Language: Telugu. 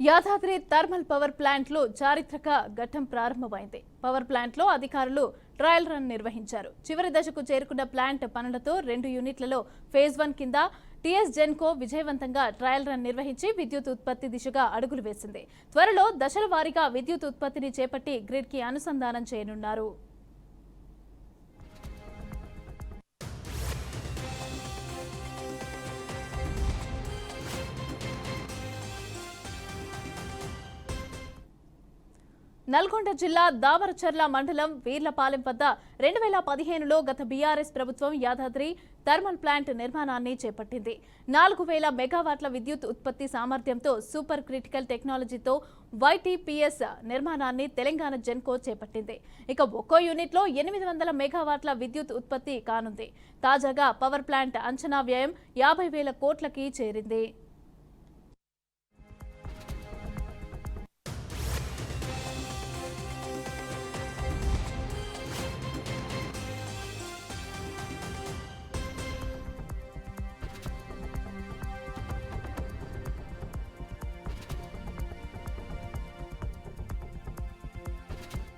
యాదాద్రి థర్మల్ పవర్ ప్లాంట్ లో చారిత్రక ఘట్టం ప్రారంభమైంది. పవర్ ప్లాంట్ లో అధికారులు ట్రయల్ రన్ నిర్వహించారు. చివరి దశకు చేరుకున్న ప్లాంట్ పనులతో 2 యూనిట్లలో ఫేజ్ 1 కింద టీఎస్ జెన్కో విజయవంతంగా ట్రయల్ రన్ నిర్వహించి విద్యుత్ ఉత్పత్తి దిశగా అడుగులు వేసింది. త్వరలో దశల వారీగా విద్యుత్ ఉత్పత్తిని చేపట్టి గ్రిడ్ కి అనుసంధానం చేయనున్నారు. నల్గొండ జిల్లా దామరచర్ల మండలం వీర్లపాలెం వద్ద 2015లో గత బీఆర్ఎస్ ప్రభుత్వం యాదాద్రి థర్మల్ ప్లాంట్ నిర్మాణాన్ని చేపట్టింది. 4000 మెగావాట్ల విద్యుత్ ఉత్పత్తి సామర్థ్యంతో సూపర్ క్రిటికల్ టెక్నాలజీతో వైటీపీఎస్ నిర్మాణాన్ని తెలంగాణ జెన్కో చేపట్టింది. ఇక ఒక్కో యూనిట్లో 800 మెగావాట్ల విద్యుత్ ఉత్పత్తి కానుంది. తాజాగా పవర్ ప్లాంట్ అంచనా వ్యయం 50,000 కోట్లకి చేరింది.